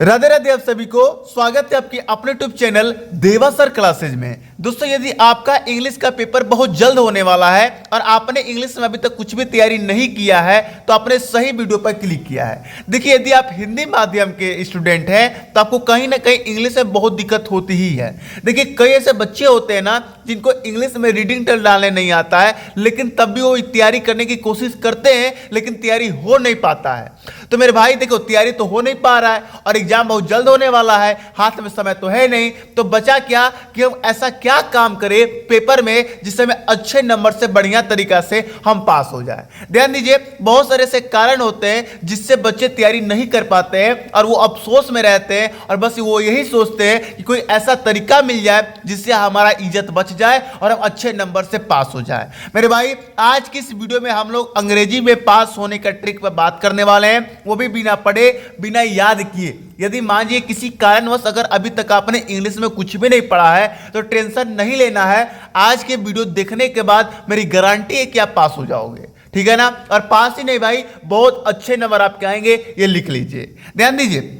राधे राधे आप सभी को स्वागत है आपके अपने यूट्यूब चैनल देवा सर क्लासेज में। दोस्तों, यदि आपका इंग्लिश का पेपर बहुत जल्द होने वाला है और आपने इंग्लिश में अभी तक कुछ भी तैयारी नहीं किया है तो आपने सही वीडियो पर क्लिक किया है। देखिए, यदि आप हिंदी माध्यम के स्टूडेंट हैं तो आपको कहीं ना कहीं इंग्लिश में बहुत दिक्कत होती ही है। देखिए, कई ऐसे बच्चे होते हैं ना जिनको इंग्लिश में रीडिंग टेल डालने नहीं आता है, लेकिन तब भी वो तैयारी करने की कोशिश करते हैं, लेकिन तैयारी हो नहीं पाता है। तो मेरे भाई देखो, तैयारी तो हो नहीं पा रहा है और एग्जाम बहुत जल्द होने वाला है, हाथ में समय तो है नहीं, तो बचा क्या कि हम ऐसा क्या काम करें पेपर में जिससे हमें अच्छे नंबर से बढ़िया तरीका से हम पास हो जाए। ध्यान दीजिए, बहुत सारे ऐसे कारण होते हैं जिससे बच्चे तैयारी नहीं कर पाते हैं और वो अफसोस में रहते हैं और बस वो यही सोचते हैं कि कोई ऐसा तरीका मिल जाए जिससे हमारा इज्जत बच जाए और हम अच्छे नंबर से पास हो जाए। मेरे भाई, आज की इस वीडियो में हम लोग अंग्रेजी में पास होने का ट्रिक पर बात करने वाले हैं, वो भी बिना पढ़े बिना याद किए। यदि मान लीजिए किसी कारणवश अगर अभी तक आपने इंग्लिश में कुछ भी नहीं पढ़ा है तो टेंशन नहीं लेना है। आज के वीडियो देखने के बाद मेरी गारंटी है कि आप पास हो जाओगे, ठीक है ना। और पास ही नहीं भाई, बहुत अच्छे नंबर आपके आएंगे, ये लिख लीजिए। ध्यान दीजिए,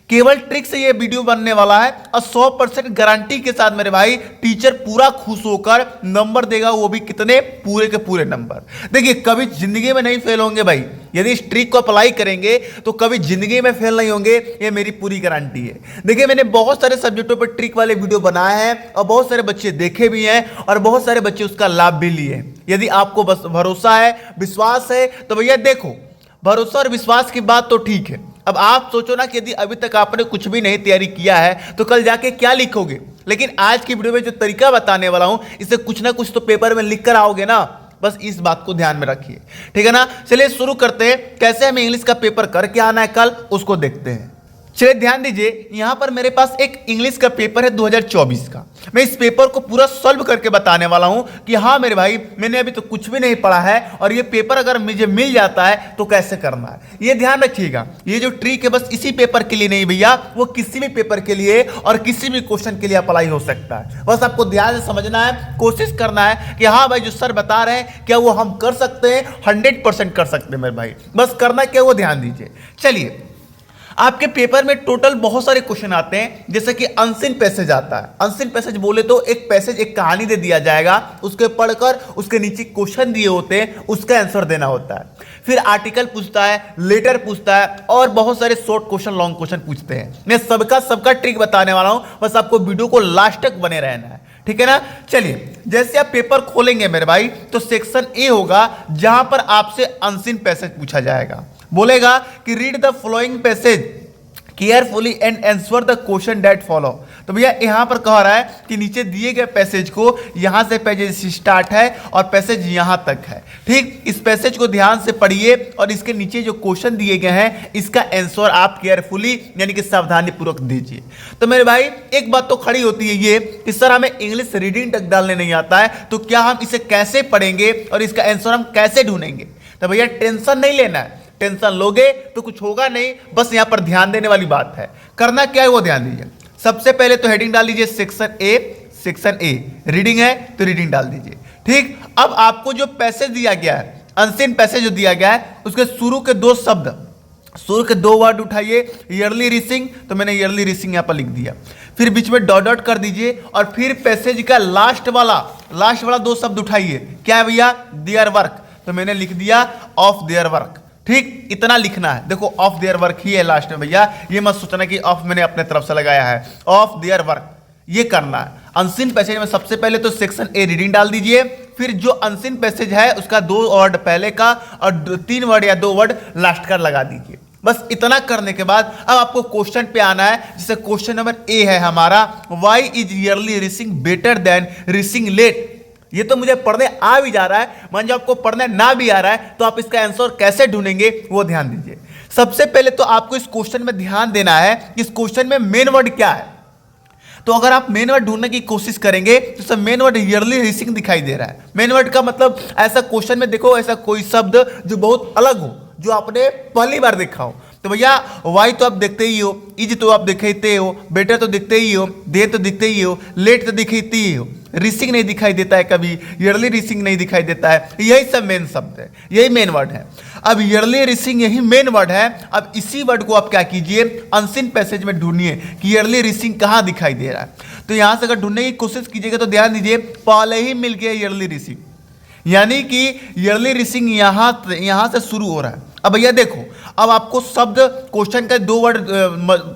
केवल ट्रिक से ये वीडियो बनने वाला है और 100% गारंटी के साथ मेरे भाई टीचर पूरा खुश होकर नंबर देगा, वो भी कितने, पूरे के पूरे नंबर। देखिए, कभी जिंदगी में नहीं फेल होंगे भाई, यदि इस ट्रिक को अप्लाई करेंगे तो कभी जिंदगी में फेल नहीं होंगे, ये मेरी पूरी गारंटी है। देखिए, मैंने बहुत सारे सब्जेक्टों पर ट्रिक वाले वीडियो बनाए हैं और बहुत सारे बच्चे देखे भी हैं और बहुत सारे बच्चे उसका लाभ भी लिए। यदि आपको बस भरोसा है, विश्वास है तो भैया देखो, भरोसा और विश्वास की बात तो ठीक है। अब आप सोचो ना कि यदि अभी तक आपने कुछ भी नहीं तैयारी किया है तो कल जाके क्या लिखोगे। लेकिन आज की वीडियो में जो तरीका बताने वाला हूं, इससे कुछ ना कुछ तो पेपर में लिख कर आओगे ना, बस इस बात को ध्यान में रखिए, ठीक है ना। चलिए शुरू करते हैं, कैसे हमें इंग्लिश का पेपर करके आना है कल, उसको देखते हैं। चलिए ध्यान दीजिए, यहां पर मेरे पास एक इंग्लिश का पेपर है 2024 का। मैं इस पेपर को पूरा सॉल्व करके बताने वाला हूं कि हाँ मेरे भाई, मैंने अभी तो कुछ भी नहीं पढ़ा है और ये पेपर अगर मुझे मिल जाता है तो कैसे करना है, ये ध्यान रखिएगा। ये जो ट्रिक है बस इसी पेपर के लिए नहीं भैया, वो किसी भी पेपर के लिए और किसी भी क्वेश्चन के लिए अप्लाई हो सकता है। बस आपको ध्यान से समझना है, कोशिश करना है कि हाँ भाई जो सर बता रहे हैं क्या वो हम कर सकते हैं, 100% कर सकते हैं मेरे भाई। बस करना क्या, वो ध्यान दीजिए। चलिए, आपके पेपर में टोटल बहुत सारे क्वेश्चन आते हैं, जैसे कि अनसीन पैसेज आता है। अनसीन पैसेज बोले तो एक पैसेज, एक कहानी दे दिया जाएगा, उसके पढ़कर उसके नीचे क्वेश्चन दिए होते हैं, उसका आंसर देना होता है। फिर आर्टिकल पूछता है, लेटर पूछता है और बहुत सारे शॉर्ट क्वेश्चन, लॉन्ग क्वेश्चन पूछते हैं। मैं सबका ट्रिक बताने वाला हूं, बस आपको वीडियो को लास्ट तक बने रहना है, ठीक है ना। चलिए, जैसे आप पेपर खोलेंगे मेरे भाई तो सेक्शन ए होगा जहां पर आपसे अनसीन पैसेज पूछा जाएगा। बोलेगा कि read the following passage carefully and answer the question that follow. तो भैया यहां पर कह रहा है कि नीचे दिए गए पैसेज को, यहां से पैसेज स्टार्ट है और पैसेज यहां तक है, ठीक। इस पैसेज को ध्यान से पढ़िए और इसके नीचे जो क्वेश्चन दिए गए हैं इसका आंसर आप केयरफुली यानी कि सावधानी पूर्वक दीजिए। तो मेरे भाई एक बात तो खड़ी होती है ये कि सर हमें इंग्लिश रीडिंग तक डालने नहीं आता है, तो क्या हम इसे कैसे पढ़ेंगे और इसका आंसर हम कैसे ढूंढेंगे। तो भैया टेंशन नहीं लेना है, टेंशन लोगे तो कुछ होगा नहीं। बस यहां पर ध्यान देने वाली बात है, करना क्या है वो ध्यान दीजिए। सबसे पहले तो हेडिंग डाल दीजिए सेक्शन ए, रीडिंग है तो रीडिंग डाल दीजिए, ठीक। अब आपको जो पैसेज दिया गया है, अनसीन पैसेज जो दिया गया है, उसके शुरू के दो शब्द, शुरू के दो वर्ड उठाइए, ईयरली रीसिंग, तो मैंने ईयरली रीसिंग यहां पर लिख दिया। फिर बीच में डॉट डॉट कर दीजिए और फिर पैसेज का लास्ट वाला दो शब्द उठाइए। क्या है भैया, देयर वर्क, तो मैंने लिख दिया ऑफ देयर वर्क, ठीक। इतना लिखना है। देखो ऑफ देयर वर्क ही है लास्ट में भैया, ये मत सोचना कि ऑफ मैंने अपने तरफ से लगाया है, ऑफ देयर वर्क ये करना है। अनसीन पैसेज में सबसे पहले तो सेक्शन ए रीडिंग डाल दीजिए, फिर जो अनसीन पैसेज है उसका 2 वर्ड पहले का और 3 वर्ड या 2 वर्ड लास्ट का लगा दीजिए। बस इतना करने के बाद अब आपको क्वेश्चन पे आना है, जैसे क्वेश्चन नंबर ए है हमारा, why is early rising better than rising late. ये तो मुझे पढ़ने आ भी जा रहा है, मान जो आपको पढ़ने ना भी आ रहा है तो आप इसका आंसर कैसे ढूंढेंगे वो ध्यान दीजिए। सबसे पहले तो आपको इस क्वेश्चन में ध्यान देना है कि इस क्वेश्चन में मेन वर्ड क्या है। तो अगर आप मेन वर्ड ढूंढने की कोशिश करेंगे तो सब मेन वर्ड ईयरली रीसिंग दिखाई दे रहा है। मेन वर्ड का मतलब ऐसा क्वेश्चन में देखो ऐसा कोई शब्द जो बहुत अलग हो, जो आपने पहली बार देखा हो। तो तो भैया वाई तो आप देखते ही हो, इज तो आप दिखते हो, बेटर तो दिखते ही हो, देर तो दिखते ही हो, लेट तो दिखते ही हो, रिसिंग नहीं दिखाई देता है कभी, ईयरली रिसिंग नहीं दिखाई देता है। यही सब मेन शब्द है, यही मेन वर्ड है। अब ईयरली रिसिंग यही मेन वर्ड है। अब इसी वर्ड को आप क्या कीजिए, अनसीन पैसेज में ढूंढिए कि ईयरली रिसिंग कहाँ दिखाई दे रहा है। तो यहां से अगर ढूंढने की कोशिश कीजिएगा तो ध्यान दीजिए, पहले ही मिल गया ईयरली रिसिंग, यानी कि ईयरली रिसिंग यहां से शुरू हो रहा है। अब भैया देखो, अब आपको शब्द क्वेश्चन का 2 वर्ड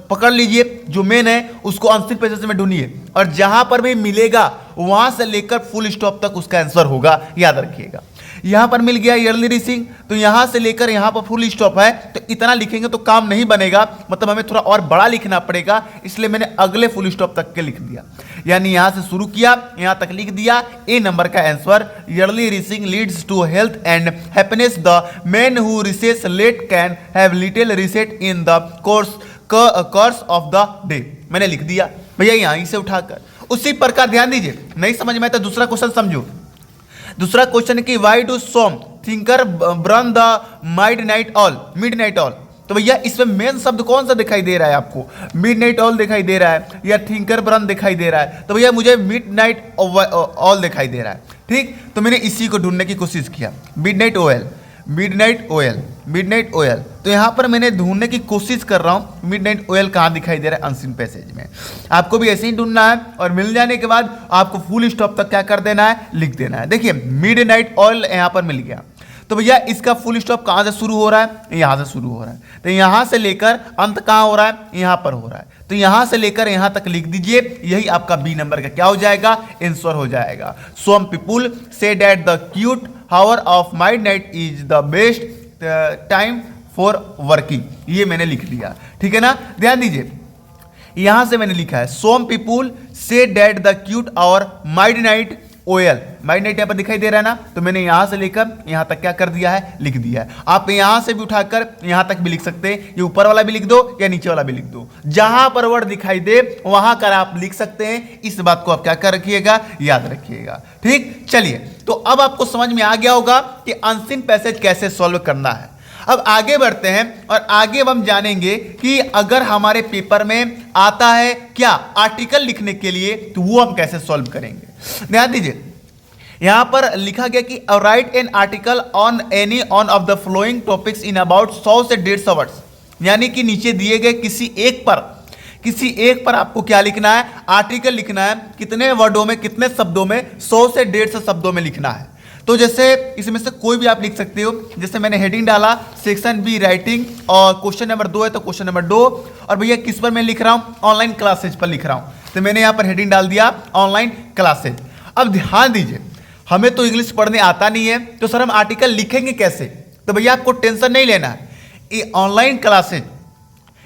पकड़ लीजिए, जो मेन है उसको आंसर पैसेज में ढूंढिए, और जहां पर भी मिलेगा वहां से लेकर फुल स्टॉप तक उसका आंसर होगा, याद रखिएगा। यहां पर मिल गया ईयरली रिसिंग, तो यहां से लेकर यहां पर फुल स्टॉप है, तो इतना लिखेंगे तो काम नहीं बनेगा, मतलब हमें थोड़ा और बड़ा लिखना पड़ेगा, इसलिए मैंने अगले फुल स्टॉप तक के लिख दिया। यानी यहां से शुरू किया, यहां तक लिख दिया। ए नंबर का answer, early rising leads to health and happiness, the man who rises late can have little rest in the course of the day. मैंने लिख दिया भैया यहीं से उठाकर। उसी प्रकार ध्यान दीजिए, नहीं समझ में तो दूसरा क्वेश्चन समझो। दूसरा क्वेश्चन है कि why do some thinker burn the midnight oil. तो भैया इसमें मेन शब्द कौन सा दिखाई दे रहा है आपको, मिडनाइट ऑल दिखाई दे रहा है या थिंकर ब्रन दिखाई दे रहा है। तो भैया मुझे मिडनाइट ऑल दिखाई दे रहा है, ठीक। तो मैंने इसी को ढूंढने की कोशिश किया, मिडनाइट ऑयल। तो यहां पर मैंने ढूंढने की कोशिश कर रहा हूं मिडनाइट ऑयल कहां दिखाई दे रहा है, अनसीन पैसेज में। आपको भी ऐसे ही ढूंढना है, और मिल जाने के बाद आपको फुल स्टॉप तक क्या कर देना है, लिख देना है। देखिए मिडनाइट ऑयल यहां पर मिल गया, तो भैया इसका फुल स्टॉप कहां से शुरू हो रहा है, यहां से शुरू हो रहा है। तो यहां से लेकर अंत कहां हो रहा है, यहां पर हो रहा है। तो यहां से लेकर यहां तक लिख दीजिए, यही आपका बी नंबर का क्या हो जाएगा, आंसर हो जाएगा। Some people say that the quiet hour of midnight is the best time for working. ये मैंने लिख लिया, ठीक है ना। ध्यान दीजिए, यहां से मैंने लिखा है some people say that the quiet hour midnight oil. Midnight यहां पर दिखाई दे रहा है ना, तो मैंने यहां से लेकर यहां तक क्या कर दिया है, लिख दिया है। आप यहां से भी उठाकर यहां तक भी लिख सकते हैं, ये ऊपर वाला भी लिख दो या नीचे वाला भी लिख दो, जहां पर वर्ड दिखाई दे वहां कर आप लिख सकते हैं। इस बात को आप क्या कर रखिएगा, याद रखिएगा, ठीक। चलिए, तो अब आपको समझ में आ गया होगा कि अनसीन पैसेज कैसे सॉल्व करना है। अब आगे बढ़ते हैं, और आगे अब हम जानेंगे कि अगर हमारे पेपर में आता है क्या आर्टिकल लिखने के लिए, तो वो हम कैसे सॉल्व करेंगे। ध्यान दीजिए, यहां पर लिखा गया कि right an article on any on off the flowing topics in about 100 से 150 वर्ड्स। यानी कि नीचे दिए गए किसी एक पर आपको क्या लिखना है, आर्टिकल लिखना है। कितने वर्डों में, कितने शब्दों में, 100 से 150 शब्दों में लिखना है। तो जैसे इसमें से कोई भी आप लिख सकते हो, जैसे मैंने हेडिंग डाला सेक्शन बी राइटिंग, और क्वेश्चन नंबर 2 है तो क्वेश्चन नंबर 2, और भैया किस पर मैं लिख रहा हूं, ऑनलाइन क्लासेज पर लिख रहा हूं। तो मैंने यहां पर हेडिंग डाल दिया ऑनलाइन क्लासेज। अब ध्यान दीजिए, हमें तो इंग्लिश पढ़ने आता नहीं है, तो सर हम आर्टिकल लिखेंगे कैसे। तो भैया आपको टेंशन नहीं लेना है, ये ऑनलाइन क्लासेज,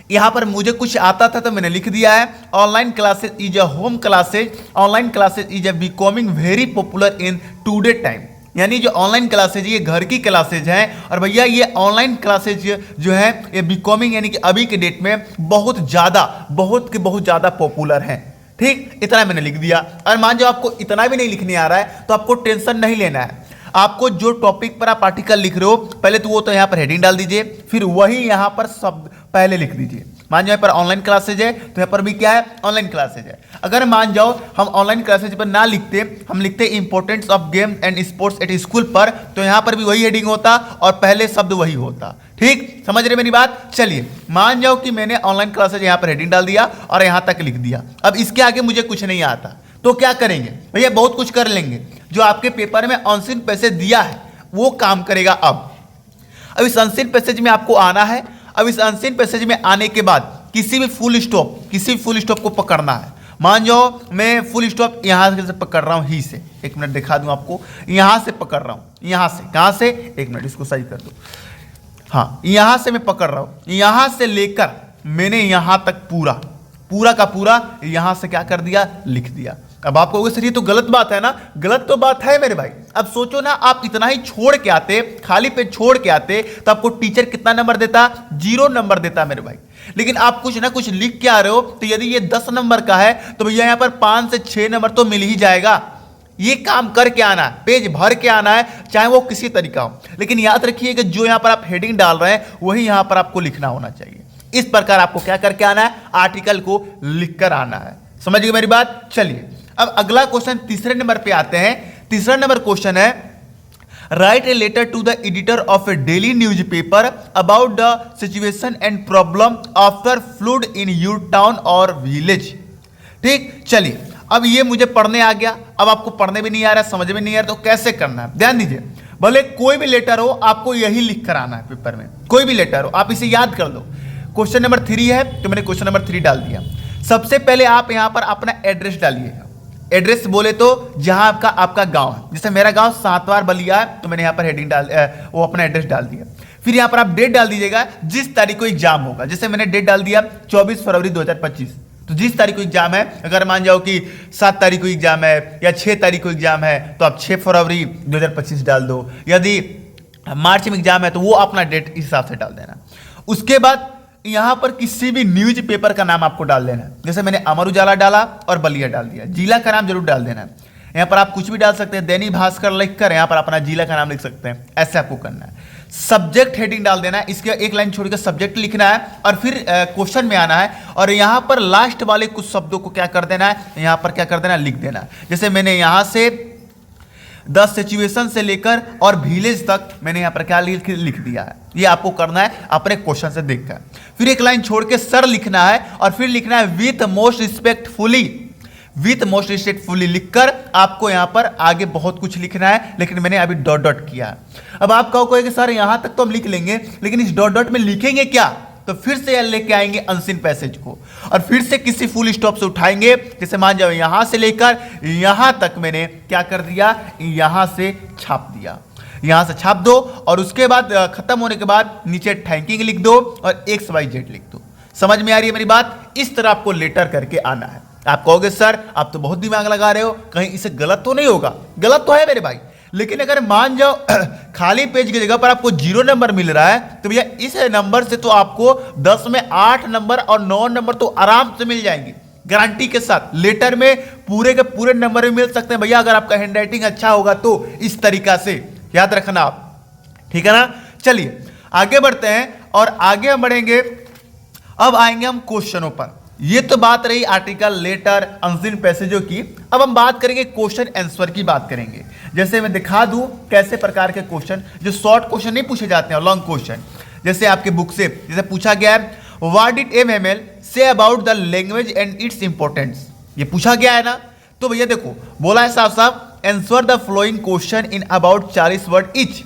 यहां पर मुझे कुछ आता था तो मैंने लिख दिया है online classes is a home classes, online classes is a becoming very popular in today time. यानी जो ऑनलाइन क्लासेज ये घर की क्लासेज हैं, और भैया ये ऑनलाइन क्लासेज जो है ये बिकमिंग यानी कि अभी के डेट में बहुत ज़्यादा पॉपुलर हैं, ठीक। इतना मैंने लिख दिया। और मान जो आपको इतना भी नहीं लिखने आ रहा है तो आपको टेंशन नहीं लेना है। आपको जो टॉपिक पर आप आर्टिकल लिख रहे हो, पहले तो वो तो यहाँ पर हेडिंग डाल दीजिए, फिर वही यहाँ पर शब्द पहले लिख दीजिए। मान जाओ यहाँ पर ऑनलाइन क्लासेज है, तो यहाँ पर भी क्या है, ऑनलाइन क्लासेज है। अगर मान जाओ हम ऑनलाइन क्लासेज पर ना लिखते, हम लिखते importance of game and sports at school पर, तो यहाँ पर भी वही हेडिंग होता और पहले शब्द वही होता, ठीक। समझ रहे मेरी बात। चलिए, मान जाओ कि मैंने ऑनलाइन क्लासेज यहाँ पर हेडिंग डाल दिया और यहाँ तक लिख दिया। अब इसके आगे मुझे कुछ नहीं आता, तो क्या करेंगे भैया, बहुत कुछ कर लेंगे। जो आपके पेपर में अनसीन पैसेज दिया है वो काम करेगा। अब इस अनसीन पैसेज में आपको आना है। अब इस अनसीन पैसेज में आने के बाद किसी भी फुल स्टॉप को पकड़ना है। मान जाओ मैं फुल स्टॉप यहां से पकड़ रहा हूं, ही से, एक मिनट दिखा दूं आपको, यहां से पकड़ रहा हूं, यहां से, कहां से, एक मिनट इसको सही कर दो, हाँ, यहां से मैं पकड़ रहा हूं, यहां से लेकर मैंने यहां तक पूरा का पूरा यहां से क्या कर दिया, लिख दिया। अब आप कहोगे सर ये तो गलत बात है ना। गलत तो बात है मेरे भाई। अब सोचो ना, आप इतना ही छोड़ के आते, खाली पे छोड़ के आते, तो आपको टीचर कितना नंबर देता, 0 नंबर देता मेरे भाई। लेकिन आप कुछ ना कुछ लिख के आ रहे हो, तो यदि ये 10 नंबर का है तो भैया यहाँ पर 5 से 6 नंबर तो मिल ही जाएगा। ये काम करके आना है, पेज भर के आना है, चाहे वो किसी तरीका हो। लेकिन याद रखिए कि जो यहाँ पर आप हेडिंग डाल रहे हैं वही यहाँ पर आपको लिखना होना चाहिए। इस प्रकार आपको क्या करके आना है, आर्टिकल को लिखकर आना है। समझ गए मेरी बात? चलिए अब अगला क्वेश्चन तीसरे नंबर पे आते हैं। तीसरा नंबर क्वेश्चन है, write a letter to the editor of a daily newspaper about the situation and problem after flood in your town और विलेज। ठीक, चलिए अब ये मुझे पढ़ने आ गया, अब आपको पढ़ने भी नहीं आ रहा, समझ में नहीं आ रहा, तो कैसे करना है ध्यान दीजिए। भले कोई भी लेटर हो आपको यही लिख कर आना है पेपर में, कोई भी लेटर हो, आप इसे याद कर लो। क्वेश्चन नंबर 3 है तो मैंने क्वेश्चन नंबर 3 डाल दिया। सबसे पहले आप यहां पर अपना एड्रेस डालिएगा। एड्रेस बोले तो जहां आपका गांव है, जैसे मेरा गांव सातवार बलिया है तो मैंने यहां पर हेडिंग वो अपना एड्रेस डाल दिया। फिर यहां पर आप डेट डाल दीजिएगा जिस तारीख को एग्जाम होगा। जैसे मैंने डेट डाल दिया 24 फरवरी 2025, तो जिस तारीख को एग्जाम है, अगर मान जाओ कि 7 तारीख को एग्जाम है या 6 तारीख को एग्जाम है तो आप 6 फरवरी 2025 डाल दो। यदि मार्च में एग्जाम है तो वो अपना डेट इस हिसाब से डाल देना। उसके बाद यहां पर किसी भी न्यूज पेपर का नाम आपको डाल देना है। जैसे मैंने अमर उजाला डाला और बलिया डाल दिया। जिला का नाम जरूर डाल देना है। यहां पर आप कुछ भी डाल सकते हैं, दैनिक भास्कर लिखकर यहां पर अपना जिला का नाम लिख सकते हैं, ऐसे आपको करना है। सब्जेक्ट हेडिंग डाल देना है, इसके एक लाइन छोड़कर सब्जेक्ट लिखना है और फिर क्वेश्चन में आना है और यहां पर लास्ट वाले कुछ शब्दों को क्या कर देना है, यहां पर क्या कर देना है, लिख देना है। जैसे मैंने यहां से 10 सिचुएशन से लेकर और विलेज तक मैंने यहां पर क्या लिख दिया है। ये आपको करना है अपने क्वेश्चन से देखकर। फिर एक लाइन छोड़ के सर लिखना है और फिर लिखना है with most respectfully. With most respectfully लिखकर आपको यहां पर आगे बहुत कुछ लिखना है, लेकिन मैंने अभी डॉट डॉट किया। अब आप कहोगे कि सर यहां तक तो हम लिख लेंगे, लेकिन इस डॉट डॉट में लिखेंगे क्या? तो फिर से लेके आएंगे अनसीन पैसेज को और फिर से किसी फुल स्टॉप से उठाएंगे। जैसे मान जाओ यहां से लेकर यहां तक मैंने क्या कर दिया, यहां से छाप दिया। यहां से छाप दो और उसके बाद खत्म होने के बाद नीचे थैंकिंग लिख दो और XYZ लिख दो। समझ में आ रही है मेरी बात? इस तरह आपको लेटर करके आना है। आप कहोगे सर आप तो बहुत दिमाग लगा रहे हो, कहीं इसे गलत तो नहीं होगा? गलत तो है मेरे भाई, लेकिन अगर मान जाओ खाली पेज की जगह पर आपको 0 नंबर मिल रहा है तो भैया इस नंबर से तो आपको 10 में 8 नंबर और 9 नंबर तो आराम से मिल जाएंगे, गारंटी के साथ। लेटर में पूरे के पूरे नंबर भी मिल सकते हैं भैया, अगर आपका हैंडराइटिंग अच्छा होगा तो। इस तरीका से याद रखना आप, ठीक है ना? चलिए आगे बढ़ते हैं और आगे हम बढ़ेंगे। अब आएंगे हम क्वेश्चनों पर। ये तो बात रही आर्टिकल, लेटर, अनसीन पैसेजों की। अब हम बात करेंगे क्वेश्चन आंसर की बात करेंगे। जैसे मैं दिखा दूं कैसे प्रकार के क्वेश्चन, जो शॉर्ट क्वेश्चन नहीं पूछे जाते हैं, लॉन्ग क्वेश्चन। जैसे आपके बुक से जैसे पूछा गया है व्हाट डिड MML से about the language and its importance, ये पूछा गया है ना। तो भैया देखो बोला है साफ साफ answer the flowing question in about 40 word etch.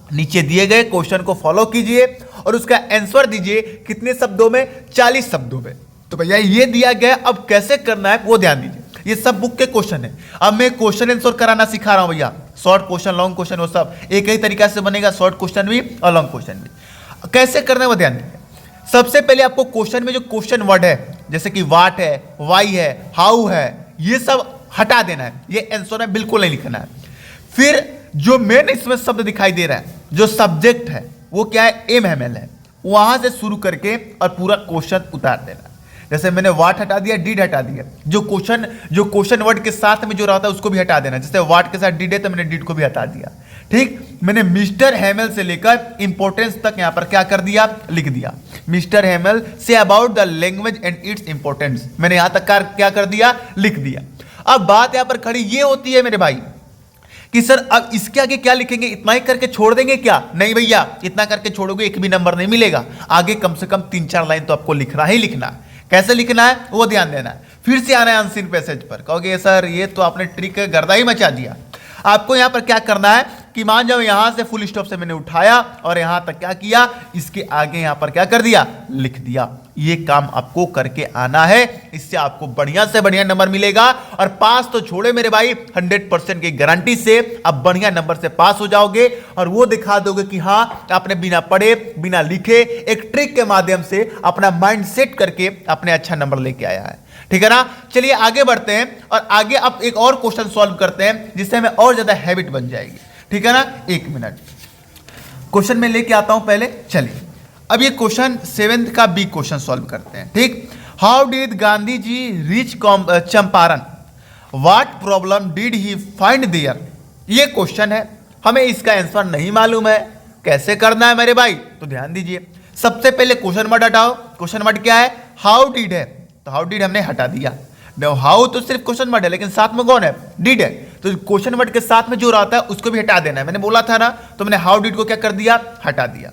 नीचे दिए गए क्वेश्चन को फॉलो कीजिए और उसका आंसर दीजिए कितने शब्दों में, 40 शब्दों में। तो भैया ये दिया गया, अब कैसे करना है वो ध्यान दीजिए। ये सब बुक के क्वेश्चन है। अब मैं क्वेश्चन आंसर कराना सिखा रहा हूं भैया। शॉर्ट क्वेश्चन, लॉन्ग क्वेश्चन, वो सब एक ही तरीका से बनेगा, शॉर्ट क्वेश्चन भी और लॉन्ग क्वेश्चन भी। कैसे करना है वो ध्यान दीजिए। सबसे पहले आपको क्वेश्चन में जो क्वेश्चन वर्ड है, जैसे कि वाट है, वाई है, हाउ है, ये सब हटा देना है। ये आंसर में बिल्कुल नहीं लिखना है। फिर जो मेन इसमें शब्द दिखाई दे रहा है, जो सब्जेक्ट है वो क्या है, MML है, वहां से शुरू करके और पूरा क्वेश्चन उतार देना। जैसे मैंने वाट हटा दिया, डिड हटा दिया। जो क्वेश्चन वर्ड के साथ में जो रहता है उसको भी हटा देना। जैसे वाट के साथ डिड है तो मैंने डिड को भी हटा दिया। ठीक, मैंने मिस्टर हेमल से लेकर इंपॉर्टेंस तक यहां पर क्या कर दिया, लिख दिया। Mister Hamel say about the language and its importance, मैंने यहां तक क्या कर दिया, लिख दिया। अब बात यहां पर खड़ी ये होती है मेरे भाई कि सर अब इसके आगे क्या लिखेंगे, इतना ही करके छोड़ देंगे क्या? नहीं भैया, इतना करके छोड़ोगे एक भी नंबर नहीं मिलेगा। आगे कम से कम 3-4 लाइन तो आपको लिखना ही लिखना है। कैसे लिखना है वो ध्यान देना है। फिर से आना है अनसीन पैसेज पर। कहोगे सर ये तो आपने ट्रिक गर्दा ही मचा दिया। आपको यहां पर क्या करना है कि मान जाओ यहां से फुल स्टॉप से मैंने उठाया और यहां तक क्या किया, इसके आगे यहां पर क्या कर दिया, लिख दिया। ये काम आपको करके आना है, इससे आपको बढ़िया से बढ़िया नंबर मिलेगा। और पास तो छोड़े मेरे भाई, 100% की गारंटी से आप बढ़िया नंबर से पास हो जाओगे और वो दिखा दोगे कि हाँ आपने बिना पढ़े बिना लिखे एक ट्रिक के माध्यम से अपना माइंड सेट करके अपने अच्छा नंबर लेके आया है। ठीक है ना? चलिए आगे बढ़ते हैं और आगे अब एक और क्वेश्चन सॉल्व करते हैं जिससे हमें और ज्यादा हैबिट बन जाएगी। ठीक है ना? 1 मिनट क्वेश्चन में लेके आता हूं पहले। चलिए अब ये क्वेश्चन 7th का बी क्वेश्चन सॉल्व करते हैं। ठीक, how did Gandhi ji reach Champaran? What problem did he find there, ये क्वेश्चन है, हमें इसका आंसर नहीं मालूम है, कैसे करना है मेरे भाई? तो ध्यान दीजिए, सबसे पहले क्वेश्चन वर्ड हटाओ। क्वेश्चन वर्ड क्या है? हाउ डिड है, तो हाउ डिड हमने हटा दिया। हाउ तो सिर्फ क्वेश्चन वर्ड है, लेकिन साथ में कौन है? डिड है, तो क्वेश्चन वर्ड के साथ में जो रहता है उसको भी हटा देना है। मैंने बोला था ना, तो मैंने हाउ डिड को क्या कर दिया? हटा दिया।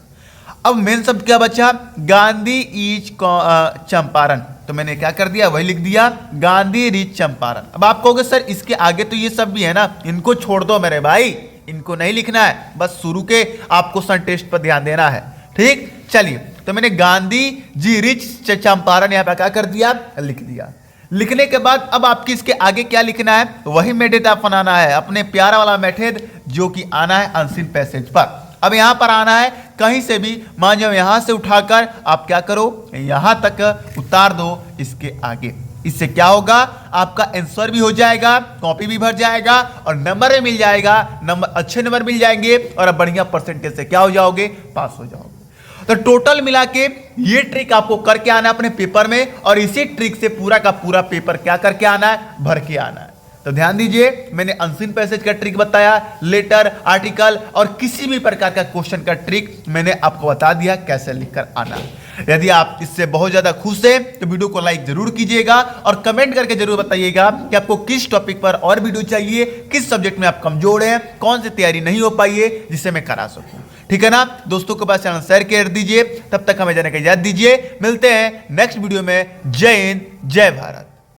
अब मेन शब्द क्या बचा? गांधी इज चंपारण, तो मैंने क्या कर दिया? वही लिख दिया, गांधी रीच चंपारण। अब आप कहोगे सर इसके आगे तो ये सब भी है ना, इनको छोड़ दो मेरे भाई, इनको नहीं लिखना है, बस शुरू के आपको सन टेस्ट पर ध्यान देना है। ठीक, चलिए, तो मैंने गांधी जी रिच चंपारण यहाँ पे क्या कर दिया? लिख दिया। लिखने के बाद अब आपकी इसके आगे क्या लिखना है? वही मेथड अपनाना है, अपने प्यारा वाला मेथड, जो कि आना है अनसीन पैसेज पर। अब यहां पर आना है कहीं से भी, मान जाओ यहां से उठाकर आप क्या करो? यहां तक उतार दो इसके आगे। इससे क्या होगा? आपका आंसर भी हो जाएगा, कॉपी भी भर जाएगा और नंबर भी मिल जाएगा, नंबर अच्छे नंबर मिल जाएंगे और अब बढ़िया परसेंटेज से क्या हो जाओगे? पास हो जाओगे। तो टोटल मिला के ये ट्रिक आपको करके आना है अपने पेपर में, और इसी ट्रिक से पूरा का पूरा पेपर क्या करके आना है? भर के आना है। तो ध्यान दीजिए, मैंने अनसीन पैसेज का ट्रिक बताया, लेटर, आर्टिकल और किसी भी प्रकार का क्वेश्चन का ट्रिक मैंने आपको बता दिया कैसे लिखकर आना है। यदि आप इससे बहुत ज्यादा खुश हैं तो वीडियो को लाइक जरूर कीजिएगा और कमेंट करके जरूर बताइएगा कि आपको किस टॉपिक पर और वीडियो चाहिए, किस सब्जेक्ट में आप कमजोर हैं, कौन सी तैयारी नहीं हो पाई है जिससे मैं करा सकूं। ठीक है ना? दोस्तों के पास चैनल शेयर कर दीजिए, तब तक हमें जाने की इजाजत दीजिए। मिलते हैं नेक्स्ट वीडियो में। जय हिंद, जय भारत।